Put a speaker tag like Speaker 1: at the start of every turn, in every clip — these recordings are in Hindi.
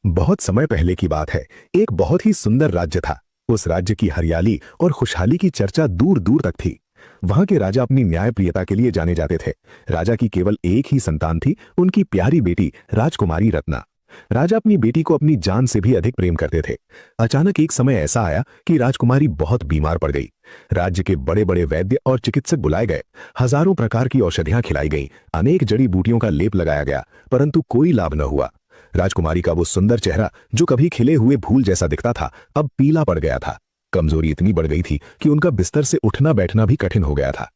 Speaker 1: बहुत समय पहले की बात है। एक बहुत ही सुंदर राज्य था। उस राज्य की हरियाली और खुशहाली की चर्चा दूर दूर तक थी। वहां के राजा अपनी न्यायप्रियता के लिए जाने जाते थे। राजा की केवल एक ही संतान थी, उनकी प्यारी बेटी राजकुमारी रत्ना। राजा अपनी बेटी को अपनी जान से भी अधिक प्रेम करते थे। अचानक एक समय ऐसा आया कि राजकुमारी बहुत बीमार पड़ गई। राज्य के बड़े बड़े वैद्य और चिकित्सक बुलाए गए। हजारों प्रकार की औषधियां खिलाई गईं, अनेक जड़ी बूटियों का लेप लगाया गया, परंतु कोई लाभ न हुआ। राजकुमारी का वो सुंदर चेहरा, जो कभी खिले हुए फूल जैसा दिखता था, अब पीला पड़ गया था। कमजोरी इतनी बढ़ गई थी कि उनका बिस्तर से उठना बैठना भी कठिन हो गया था।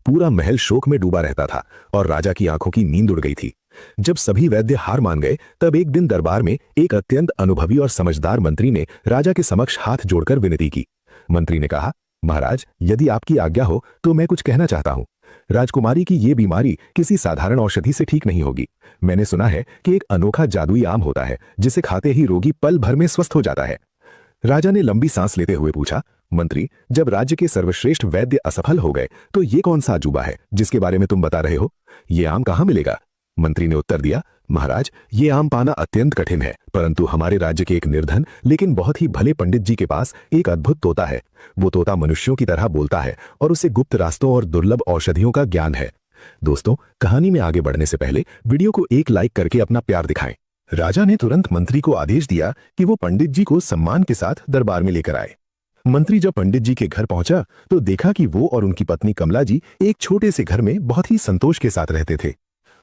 Speaker 1: पूरा महल शोक में डूबा रहता था और राजा की आंखों की नींद उड़ गई थी। जब सभी वैद्य हार मान गए, तब एक दिन दरबार में एक अत्यंत अनुभवी और समझदार मंत्री ने राजा के समक्ष हाथ जोड़कर विनती की। मंत्री ने कहा, महाराज, यदि आपकी आज्ञा हो तो मैं कुछ कहना चाहता हूं। राजकुमारी की ये बीमारी किसी साधारण औषधि से ठीक नहीं होगी। मैंने सुना है कि एक अनोखा जादुई आम होता है, जिसे खाते ही रोगी पल भर में स्वस्थ हो जाता है। राजा ने लंबी सांस लेते हुए पूछा, मंत्री, जब राज्य के सर्वश्रेष्ठ वैद्य असफल हो गए, तो ये कौन सा अजूबा है जिसके बारे में तुम बता रहे हो? ये आम कहाँ मिलेगा? मंत्री ने उत्तर दिया, महाराज, ये आम पाना अत्यंत कठिन है, परंतु हमारे राज्य के एक निर्धन लेकिन बहुत ही भले पंडित जी के पास एक अद्भुत तोता है। वो तोता मनुष्यों की तरह बोलता है और उसे गुप्त रास्तों और दुर्लभ औषधियों का ज्ञान है। दोस्तों, कहानी में आगे बढ़ने से पहले वीडियो को एक लाइक करके अपना प्यार दिखाएं। राजा ने तुरंत मंत्री को आदेश दिया कि वो पंडित जी को सम्मान के साथ दरबार में लेकर आए। मंत्री जब पंडित जी के घर पहुंचा तो देखा कि वो और उनकी पत्नी कमला जी एक छोटे से घर में बहुत ही संतोष के साथ रहते थे।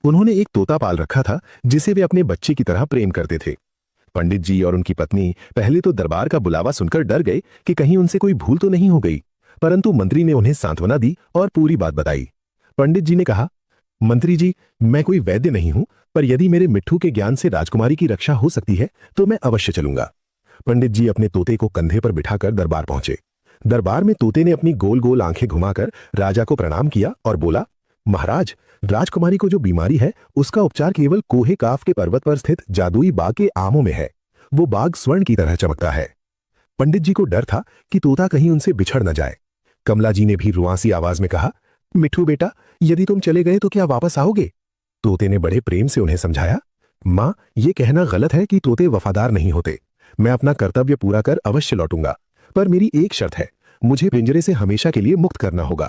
Speaker 1: उन्होंने एक तोता पाल रखा था, जिसे वे अपने बच्चे की तरह प्रेम करते थे। पंडित जी और उनकी पत्नी पहले तो दरबार का बुलावा सुनकर डर गए कि कहीं उनसे कोई भूल तो नहीं हो गई, परंतु मंत्री ने उन्हें सांत्वना दी और पूरी बात बताई। पंडित जी ने कहा, मंत्री जी, मैं कोई वैद्य नहीं हूं, पर यदि मेरे मिट्ठू के ज्ञान से राजकुमारी की रक्षा हो सकती है तो मैं अवश्य चलूंगा। पंडित जी अपने तोते को कंधे पर बिठाकर दरबार पहुंचे। दरबार में तोते ने अपनी गोल गोल आंखें घुमाकर राजा को प्रणाम किया और बोला, महाराज, राजकुमारी को जो बीमारी है उसका उपचार केवल कोहे काफ के पर्वत पर स्थित जादुई बाग के आमों में है। वो बाग स्वर्ण की तरह चमकता है। पंडित जी को डर था कि तोता कहीं उनसे बिछड़ न जाए। कमला जी ने भी रुआंसी आवाज में कहा, मिठू बेटा, यदि तुम चले गए तो क्या वापस आओगे? तोते ने बड़े प्रेम से उन्हें समझाया, मां, ये कहना गलत है कि तोते वफादार नहीं होते। मैं अपना कर्तव्य पूरा कर अवश्य लौटूंगा, पर मेरी एक शर्त है, मुझे पिंजरे से हमेशा के लिए मुक्त करना होगा।